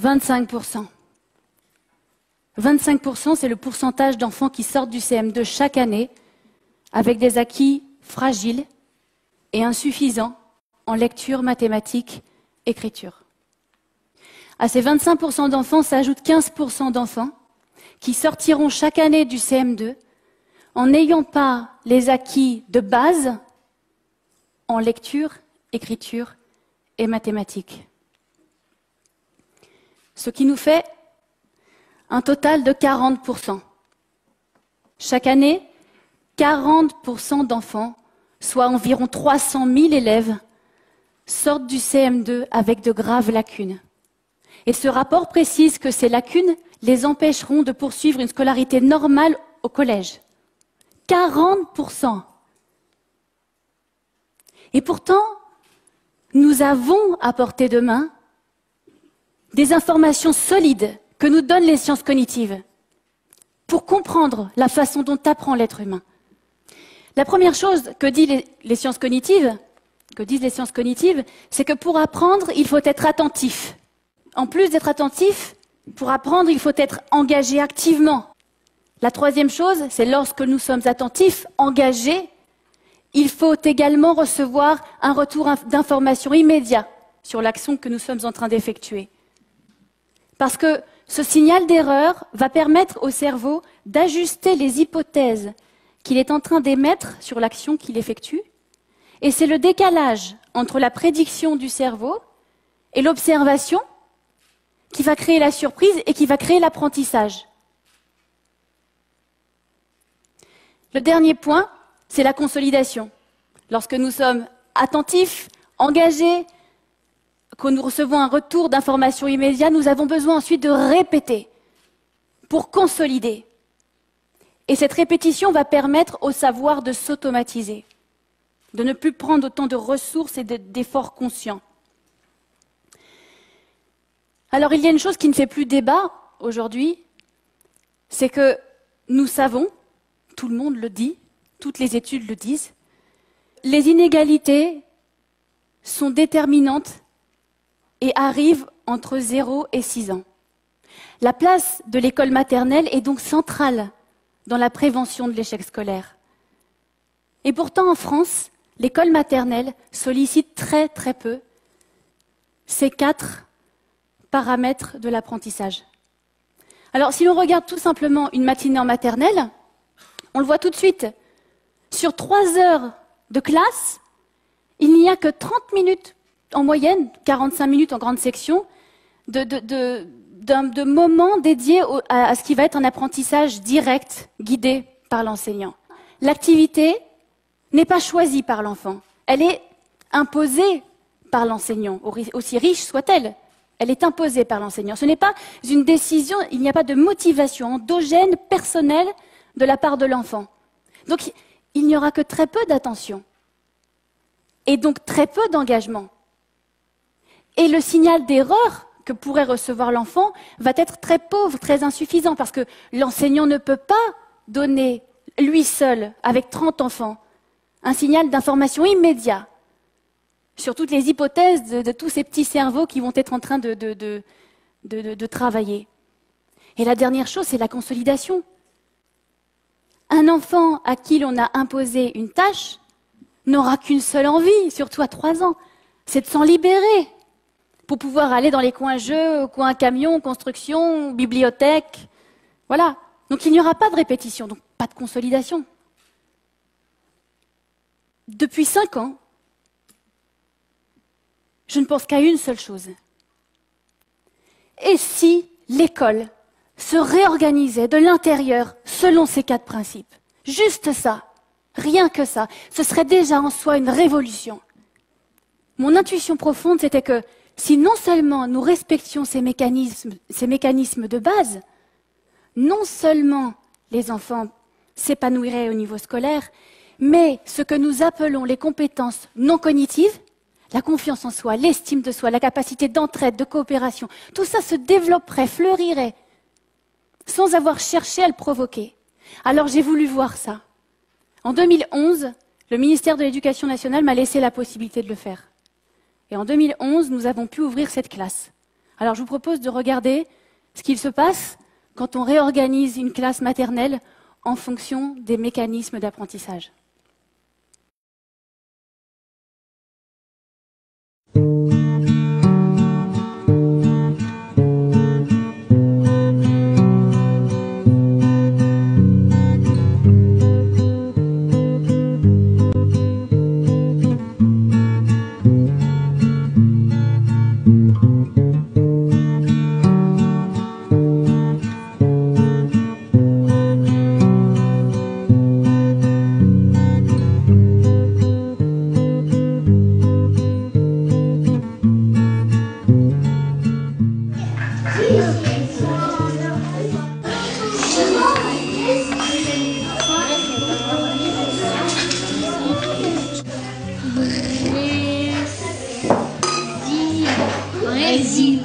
25%. 25%, c'est le pourcentage d'enfants qui sortent du CM2 chaque année avec des acquis fragiles et insuffisants en lecture, mathématiques, écriture. À ces 25% d'enfants s'ajoutent 15% d'enfants qui sortiront chaque année du CM2 en n'ayant pas les acquis de base en lecture, écriture et mathématiques. Ce qui nous fait un total de 40%. Chaque année, 40% d'enfants, soit environ 300 000 élèves, sortent du CM2 avec de graves lacunes. Et ce rapport précise que ces lacunes les empêcheront de poursuivre une scolarité normale au collège. 40%. Et pourtant, nous avons à portée de main des informations solides que nous donnent les sciences cognitives pour comprendre la façon dont apprend l'être humain. La première chose que disent les sciences cognitives, c'est que pour apprendre, il faut être attentif. En plus d'être attentif, pour apprendre, il faut être engagé activement. La troisième chose, c'est lorsque nous sommes attentifs, engagés, il faut également recevoir un retour d'information immédiat sur l'action que nous sommes en train d'effectuer. Parce que ce signal d'erreur va permettre au cerveau d'ajuster les hypothèses qu'il est en train d'émettre sur l'action qu'il effectue. Et c'est le décalage entre la prédiction du cerveau et l'observation qui va créer la surprise et qui va créer l'apprentissage. Le dernier point, c'est la consolidation. Lorsque nous sommes attentifs, engagés, que nous recevons un retour d'information immédiat, nous avons besoin ensuite de répéter pour consolider. Et cette répétition va permettre au savoir de s'automatiser, de ne plus prendre autant de ressources et d'efforts conscients. Alors il y a une chose qui ne fait plus débat aujourd'hui, c'est que nous savons, tout le monde le dit, toutes les études le disent, les inégalités sont déterminantes et arrivent entre 0 et 6 ans. La place de l'école maternelle est donc centrale dans la prévention de l'échec scolaire. Et pourtant, en France, l'école maternelle sollicite très très peu ces 4 paramètres de l'apprentissage. Alors, si l'on regarde tout simplement une matinée en maternelle, on le voit tout de suite. Sur 3 heures de classe, il n'y a que 30 minutes en moyenne, 45 minutes en grande section, de moments dédiés à ce qui va être un apprentissage direct, guidé par l'enseignant. L'activité n'est pas choisie par l'enfant, elle est imposée par l'enseignant, aussi riche soit-elle. Elle est imposée par l'enseignant. Ce n'est pas une décision, il n'y a pas de motivation endogène, personnelle, de la part de l'enfant. Donc, il n'y aura que très peu d'attention. Et donc, très peu d'engagement. Et le signal d'erreur que pourrait recevoir l'enfant va être très pauvre, très insuffisant, parce que l'enseignant ne peut pas donner, lui seul, avec 30 enfants, un signal d'information immédiat sur toutes les hypothèses de tous ces petits cerveaux qui vont être en train de travailler. Et la dernière chose, c'est la consolidation. Un enfant à qui l'on a imposé une tâche n'aura qu'une seule envie, surtout à 3 ans, c'est de s'en libérer pour pouvoir aller dans les coins jeux, coins camions, construction, bibliothèque. Voilà. Donc il n'y aura pas de répétition, donc pas de consolidation. Depuis 5 ans, je ne pense qu'à une seule chose. Et si l'école se réorganisait de l'intérieur selon ces 4 principes? Juste ça, rien que ça, ce serait déjà en soi une révolution. Mon intuition profonde, c'était que si non seulement nous respections ces mécanismes de base, non seulement les enfants s'épanouiraient au niveau scolaire, mais ce que nous appelons les compétences non cognitives, la confiance en soi, l'estime de soi, la capacité d'entraide, de coopération, tout ça se développerait, fleurirait, sans avoir cherché à le provoquer. Alors j'ai voulu voir ça. En 2011, le ministère de l'Éducation nationale m'a laissé la possibilité de le faire. Et en 2011, nous avons pu ouvrir cette classe Alors je vous propose de regarder ce qu'il se passe quand on réorganise une classe maternelle en fonction des mécanismes d'apprentissage. Brésil.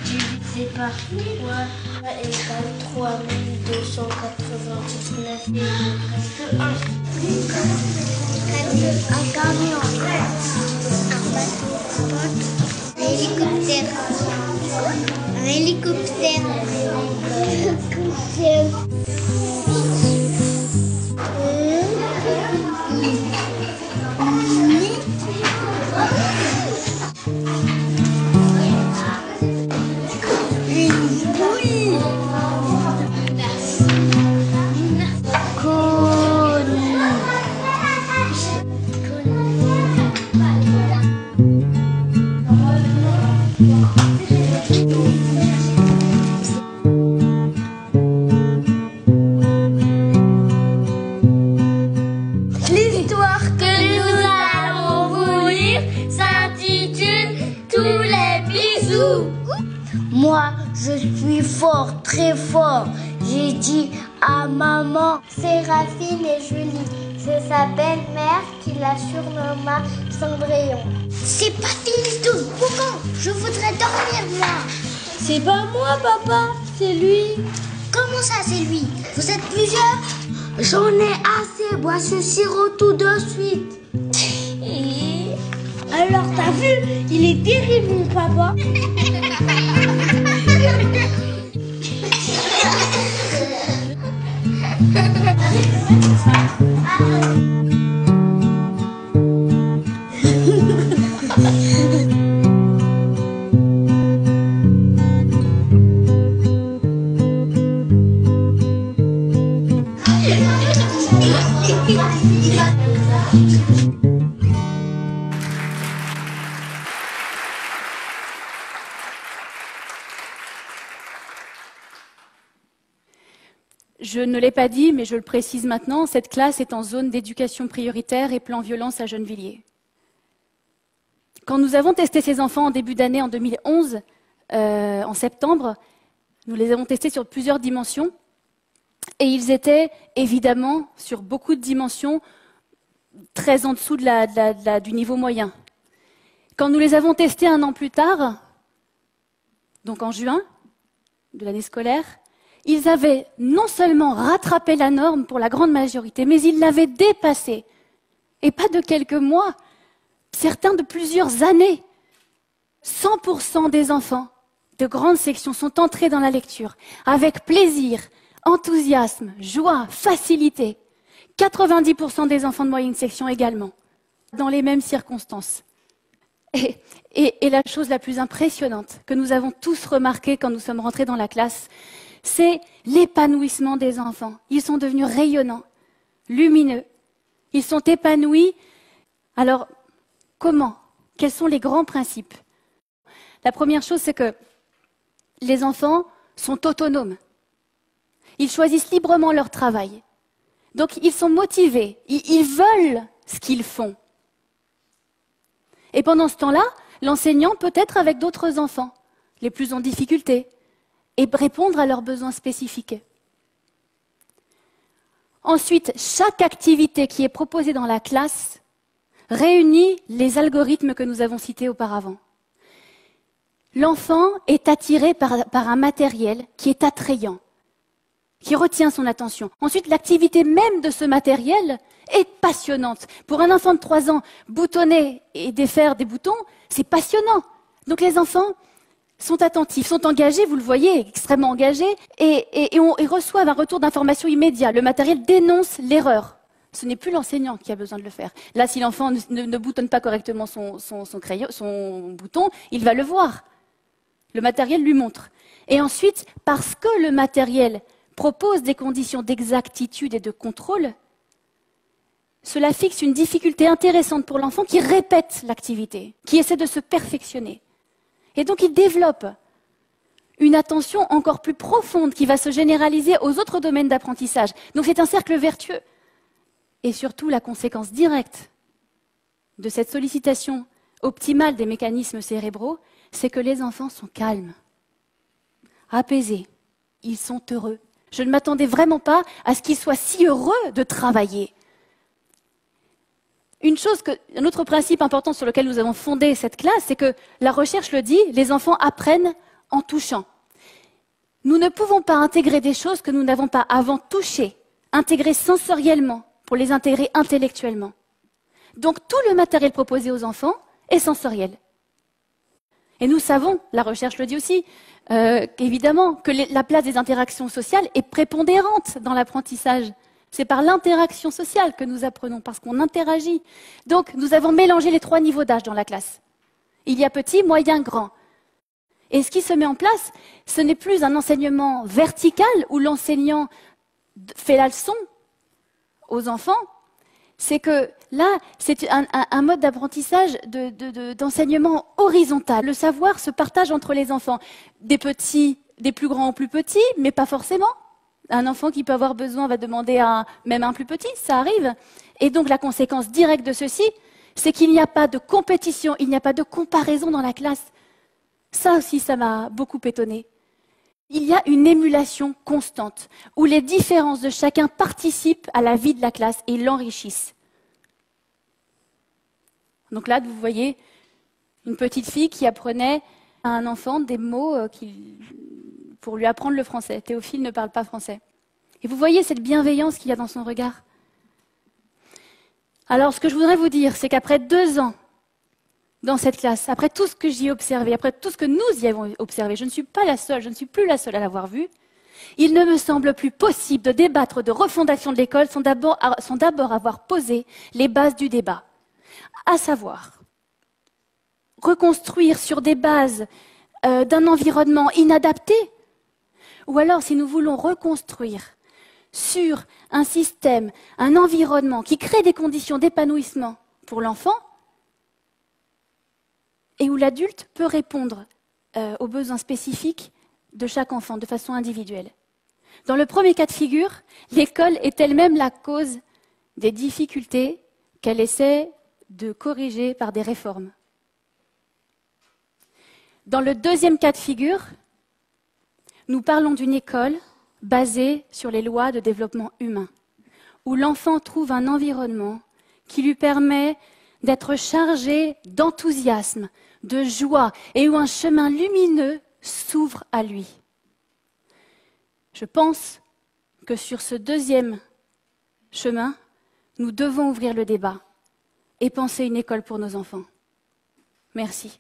Divisé par 3 égale 3299 et il reste 1. Un camion, un bateau, un hélicoptère, un hélicoptère, L'histoire que nous allons vous lire s'intitule Tous les bisous. Moi, je suis fort, très fort. J'ai dit à maman, Séraphine et Julie. C'est sa belle-mère qui la surnomma Cendrillon. C'est pas fini tout. Pourquoi? Je voudrais dormir, moi. C'est pas moi, papa. C'est lui. Comment ça, c'est lui? Vous êtes plusieurs? J'en ai assez. Bois ce sirop tout de suite. Alors, t'as vu? Il est terrible, mon papa. Je ne l'ai pas dit, mais je le précise maintenant, cette classe est en zone d'éducation prioritaire et plan violence à Gennevilliers. Quand nous avons testé ces enfants en début d'année, en 2011, en septembre, nous les avons testés sur plusieurs dimensions et ils étaient évidemment sur beaucoup de dimensions très en dessous du niveau moyen. Quand nous les avons testés un an plus tard, donc en juin de l'année scolaire, ils avaient non seulement rattrapé la norme pour la grande majorité, mais ils l'avaient dépassée. Et pas de quelques mois, certains de plusieurs années. 100% des enfants de grande section sont entrés dans la lecture avec plaisir, enthousiasme, joie, facilité. 90% des enfants de moyenne section également, dans les mêmes circonstances. Et la chose la plus impressionnante que nous avons tous remarquée quand nous sommes rentrés dans la classe, c'est l'épanouissement des enfants. Ils sont devenus rayonnants, lumineux. Ils sont épanouis. Alors, comment? Quels sont les grands principes? La première chose, c'est que les enfants sont autonomes. Ils choisissent librement leur travail. Donc, ils sont motivés. Ils veulent ce qu'ils font. Et pendant ce temps-là, l'enseignant peut être avec d'autres enfants, les plus en difficulté, et répondre à leurs besoins spécifiques. Ensuite, chaque activité qui est proposée dans la classe réunit les algorithmes que nous avons cités auparavant. L'enfant est attiré par un matériel qui est attrayant, qui retient son attention. Ensuite, l'activité même de ce matériel est passionnante. Pour un enfant de 3 ans, boutonner et défaire des boutons, c'est passionnant. Donc les enfants sont attentifs, sont engagés, vous le voyez, extrêmement engagés, et reçoivent un retour d'information immédiat. Le matériel dénonce l'erreur. Ce n'est plus l'enseignant qui a besoin de le faire. Là, si l'enfant ne boutonne pas correctement son bouton, il va le voir. Le matériel lui montre. Et ensuite, parce que le matériel propose des conditions d'exactitude et de contrôle, cela fixe une difficulté intéressante pour l'enfant qui répète l'activité, qui essaie de se perfectionner. Et donc il développe une attention encore plus profonde qui va se généraliser aux autres domaines d'apprentissage. Donc c'est un cercle vertueux. Et surtout, la conséquence directe de cette sollicitation optimale des mécanismes cérébraux, c'est que les enfants sont calmes, apaisés, ils sont heureux. Je ne m'attendais vraiment pas à ce qu'ils soient si heureux de travailler. Un autre principe important sur lequel nous avons fondé cette classe, c'est que la recherche le dit, les enfants apprennent en touchant. Nous ne pouvons pas intégrer des choses que nous n'avons pas avant touchées, intégrer sensoriellement pour les intégrer intellectuellement. Donc tout le matériel proposé aux enfants est sensoriel. Et nous savons, la recherche le dit aussi, évidemment, que la place des interactions sociales est prépondérante dans l'apprentissage. C'est par l'interaction sociale que nous apprenons, parce qu'on interagit. Donc, nous avons mélangé les 3 niveaux d'âge dans la classe. Il y a petit, moyen, grand. Et ce qui se met en place, ce n'est plus un enseignement vertical où l'enseignant fait la leçon aux enfants. C'est que là, c'est un mode d'apprentissage d'enseignement horizontal. Le savoir se partage entre les enfants. Des petits, des plus grands aux plus petits, mais pas forcément. Un enfant qui peut avoir besoin va demander à même un plus petit, ça arrive. Et donc la conséquence directe de ceci, c'est qu'il n'y a pas de compétition, il n'y a pas de comparaison dans la classe. Ça aussi, ça m'a beaucoup étonnée. Il y a une émulation constante, où les différences de chacun participent à la vie de la classe et l'enrichissent. Donc là, vous voyez une petite fille qui apprenait à un enfant des mots pour lui apprendre le français. Théophile ne parle pas français. Et vous voyez cette bienveillance qu'il y a dans son regard. Alors, ce que je voudrais vous dire, c'est qu'après 2 ans dans cette classe, après tout ce que j'y ai observé, après tout ce que nous y avons observé, je ne suis pas la seule, je ne suis plus la seule à l'avoir vu, il ne me semble plus possible de débattre de refondation de l'école sans d'abord avoir posé les bases du débat. À savoir, reconstruire sur des bases d'un environnement inadapté, ou alors si nous voulons reconstruire sur un système, un environnement qui crée des conditions d'épanouissement pour l'enfant et où l'adulte peut répondre aux besoins spécifiques de chaque enfant de façon individuelle. Dans le premier cas de figure, l'école est elle-même la cause des difficultés qu'elle essaie de corriger par des réformes. Dans le deuxième cas de figure, nous parlons d'une école basée sur les lois de développement humain, où l'enfant trouve un environnement qui lui permet d'être chargé d'enthousiasme, de joie, et où un chemin lumineux s'ouvre à lui. Je pense que sur ce deuxième chemin, nous devons ouvrir le débat et penser une école pour nos enfants. Merci.